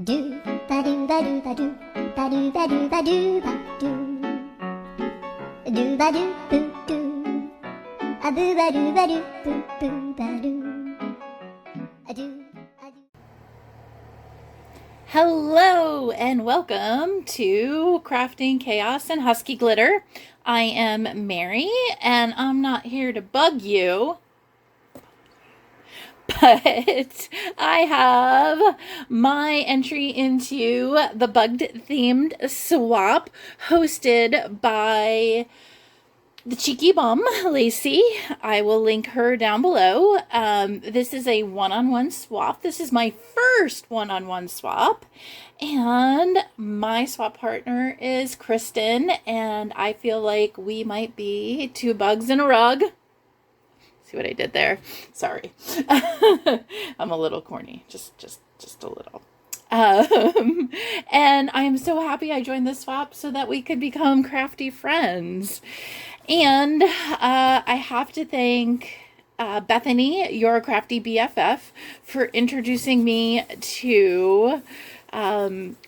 Do ba do ba do ba do ba do ba do ba do ba do ba do boo do a boo ba do boo boo ba do a do. Hello and welcome to Crafting Chaos and Husky Glitter. I am Mary and I'm not here to bug you, but I have my entry into the bugged themed swap hosted by the cheeky bum, Lacey. I will link her down below. This is a one-on-one swap. This is my first one-on-one swap. And my swap partner is Kristin. And I feel like we might be two bugs in a rug. See what I did there? Sorry. I'm a little corny. Just a little. And I am so happy I joined this swap so that we could become crafty friends. And I have to thank Bethany, your crafty BFF, for introducing me to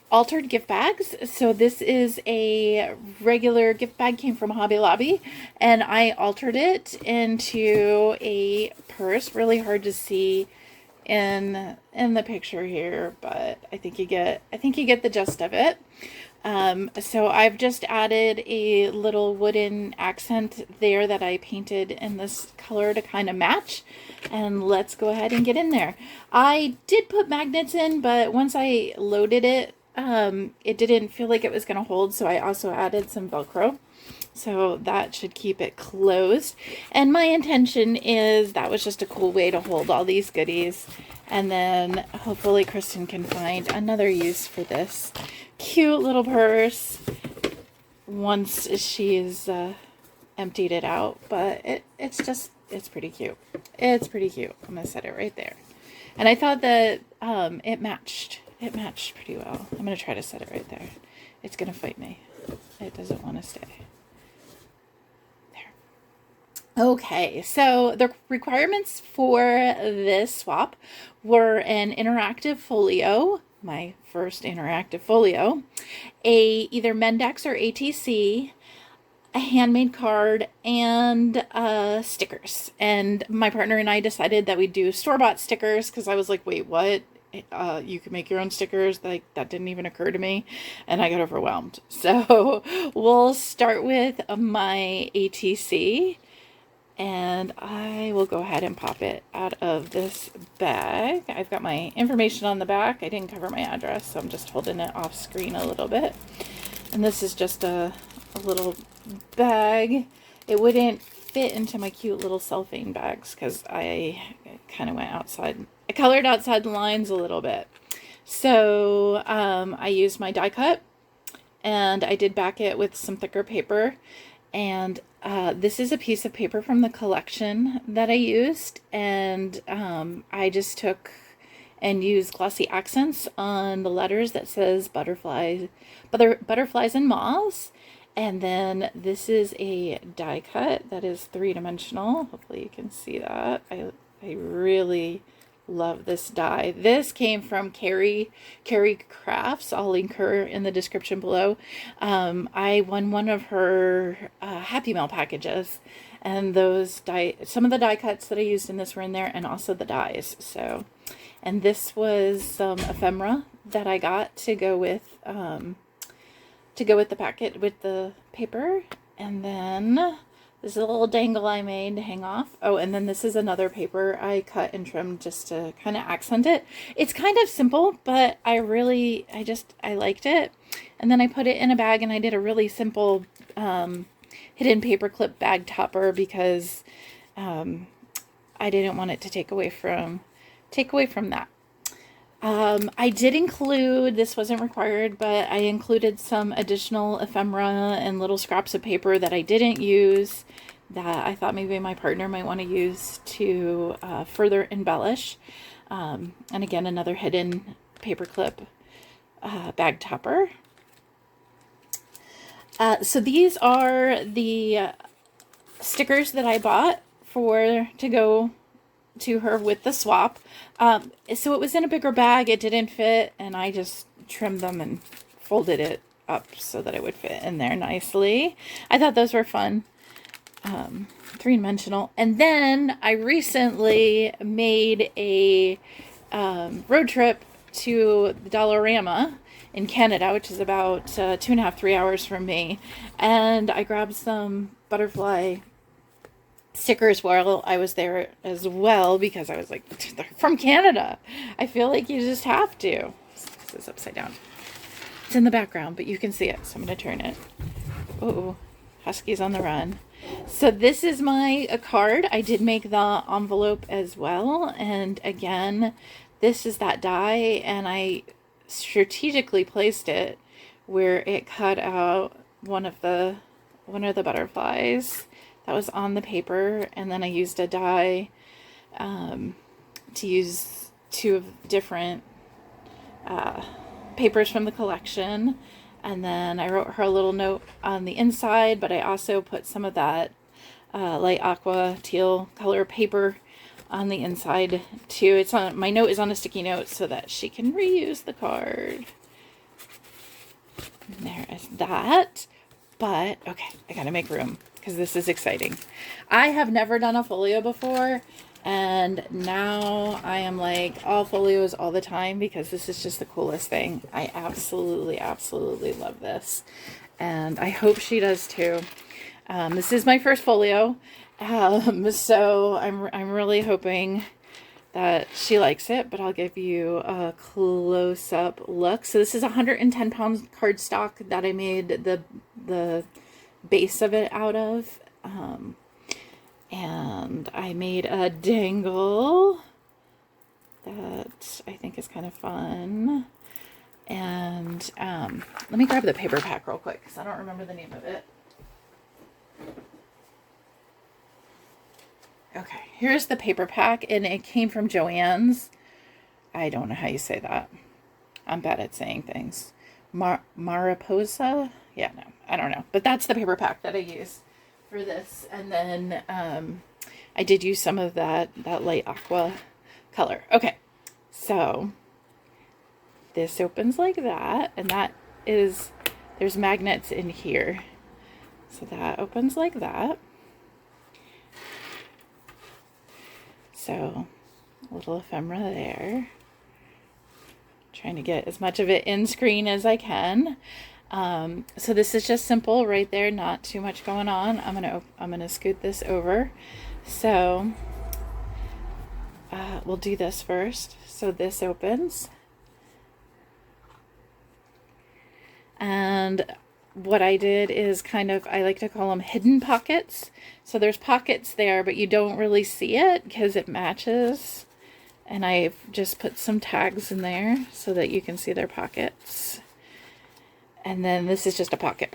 altered gift bags. So this is a regular gift bag, came from Hobby Lobby, and I altered it into a purse. Really hard to see in the picture here, but I think you get the gist of it. So I've just added a little wooden accent there that I painted in this color to kind of match. And let's go ahead and get in there. I did put magnets in, but once I loaded it, it didn't feel like it was going to hold. So I also added some Velcro. So that should keep it closed. And my intention is that was just a cool way to hold all these goodies. And then hopefully Kristin can find another use for this cute little purse once she's emptied it out. But it's pretty cute. It's pretty cute. I'm going to set it right there. And I thought that it matched pretty well. I'm going to try to set it right there. It's going to fight me. It doesn't want to stay. Okay, so the requirements for this swap were an interactive folio, my first interactive folio, either Mendex or ATC, a handmade card, and stickers. And my partner and I decided that we'd do store-bought stickers because I was like, wait, what? You can make your own stickers? Like, that didn't even occur to me, and I got overwhelmed. So we'll start with my ATC. And I will go ahead and pop it out of this bag. I've got my information on the back. I didn't cover my address, so I'm just holding it off screen a little bit. And this is just a little bag. It wouldn't fit into my cute little cellophane bags because I kind of went outside. I colored outside the lines a little bit. So I used my die cut, and I did back it with some thicker paper. And this is a piece of paper from the collection that I used, and I just took and used glossy accents on the letters that says butterflies and moths. And then this is a die cut that is 3-dimensional. Hopefully you can see that. I really love this die. This came from Kerrie Krafts. I'll link her in the description below. I won one of her Happy Mail packages, and those some of the die cuts that I used in this were in there, and also the dies. So, and this was some ephemera that I got to go with the packet with the paper, and then this is a little dangle I made to hang off. Oh, and then this is another paper I cut and trimmed just to kind of accent it. It's kind of simple, but I liked it. And then I put it in a bag, and I did a really simple hidden paperclip bag topper because I didn't want it to take away from that. I did include, this wasn't required, but I included some additional ephemera and little scraps of paper that I didn't use that I thought maybe my partner might want to use to further embellish. And again, another hidden paperclip bag topper. So these are the stickers that I bought to go to her with the swap. So it was in a bigger bag. It didn't fit, and I just trimmed them and folded it up so that it would fit in there nicely. I thought those were fun. Three-dimensional. And then I recently made a road trip to the Dollarama in Canada, which is about 2.5-3 hours from me, and I grabbed some butterfly stickers while I was there as well, because I was like, they're from Canada. I feel like you just have to. This is upside down. It's in the background, but you can see it, so I'm going to turn it. Oh, Husky's on the run. So this is my card. I did make the envelope as well, and again, this is that die, and I strategically placed it where it cut out one of the butterflies that was on the paper, and then I used a die to use 2 of different papers from the collection, and then I wrote her a little note on the inside, but I also put some of that light aqua teal color paper on the inside too. It's on, my note is on a sticky note so that she can reuse the card. And there is that. But okay, I gotta make room because this is exciting. I have never done a folio before, and now I am like all folios all the time because this is just the coolest thing. I absolutely love this, and I hope she does too. This is my first folio, so I'm really hoping that she likes it, but I'll give you a close-up look. So this is 110-pound cardstock that I made the base of it out of, and I made a dangle that I think is kind of fun. And let me grab the paper pack real quick because I don't remember the name of it. Okay, here's the paper pack, and it came from Joann's. I don't know how you say that. I'm bad at saying things. Mariposa? Yeah, no, I don't know. But that's the paper pack that I use for this. And then I did use some of that light aqua color. Okay, so this opens like that, and that is, there's magnets in here. So that opens like that. So a little ephemera there. Trying to get as much of it in screen as I can. So this is just simple right there, not too much going on. I'm gonna scoot this over. So we'll do this first. So this opens, and what I did is kind of, I like to call them hidden pockets. So there's pockets there, but you don't really see it because it matches. And I've just put some tags in there so that you can see their pockets. And then this is just a pocket.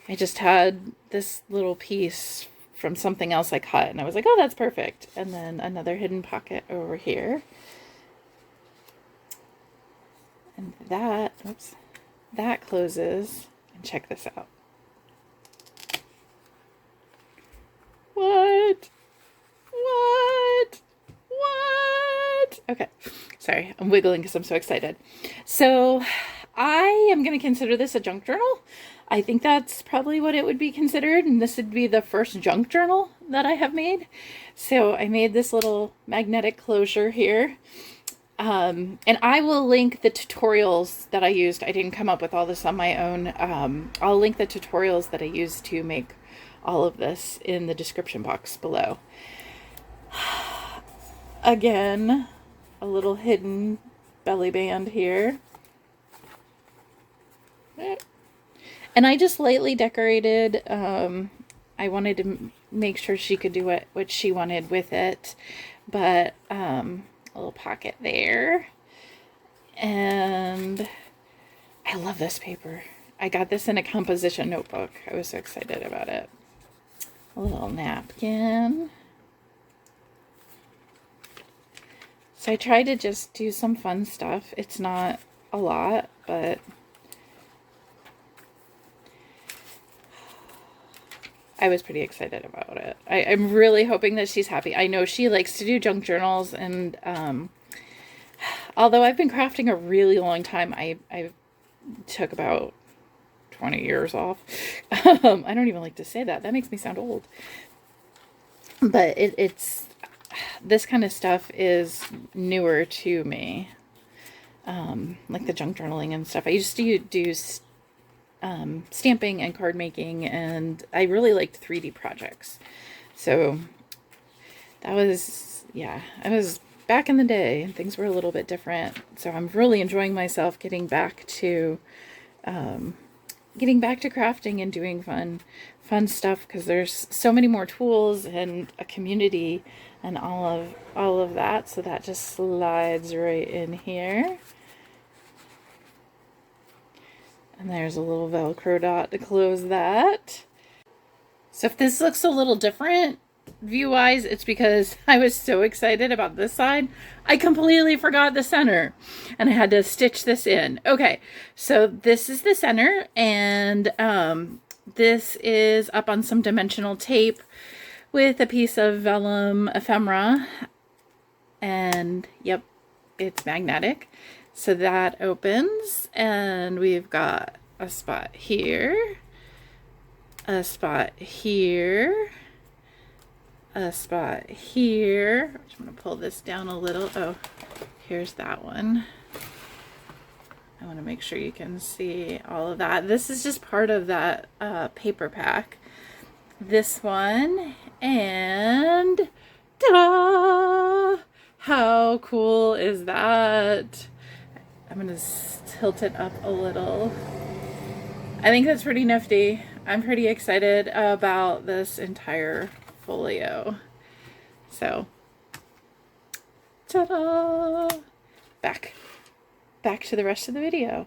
I just had this little piece from something else I cut, and I was like, oh, that's perfect. And then another hidden pocket over here. And that, oops, that closes, and check this out. What? Okay, sorry, I'm wiggling because I'm so excited. So I am going to consider this a junk journal. I think that's probably what it would be considered, and this would be the first junk journal that I have made. So I made this little magnetic closure here. And I will link the tutorials that I used. I didn't come up with all this on my own. I'll link the tutorials that I used to make all of this in the description box below. Again, a little hidden belly band here. And I just lightly decorated. I wanted to make sure she could do what she wanted with it. But a little pocket there. And I love this paper. I got this in a composition notebook. I was so excited about it. A little napkin. So I tried to just do some fun stuff. It's not a lot, but I was pretty excited about it. I'm really hoping that she's happy. I know she likes to do junk journals, and although I've been crafting a really long time, I took about 20 years off. I don't even like to say that. That makes me sound old. But it's this kind of stuff is newer to me. Like the junk journaling and stuff. I used to do stamping and card making, and I really liked 3D projects. So that was, yeah, I was back in the day and things were a little bit different. So I'm really enjoying myself getting back to crafting and doing fun stuff, because there's so many more tools and a community and all of that. So that just slides right in here. And there's a little Velcro dot to close that. So if this looks a little different view-wise, it's because I was so excited about this side, I completely forgot the center. And I had to stitch this in. Okay, so this is the center, and this is up on some dimensional tape with a piece of vellum ephemera. And yep, it's magnetic. So that opens, and we've got a spot here, a spot here, a spot here. I'm just going to pull this down a little. Oh, here's that one. I want to make sure you can see all of that. This is just part of that paper pack. This one, and ta-da! How cool is that? I'm going to tilt it up a little. I think that's pretty nifty. I'm pretty excited about this entire folio. So, ta-da! Back to the rest of the video.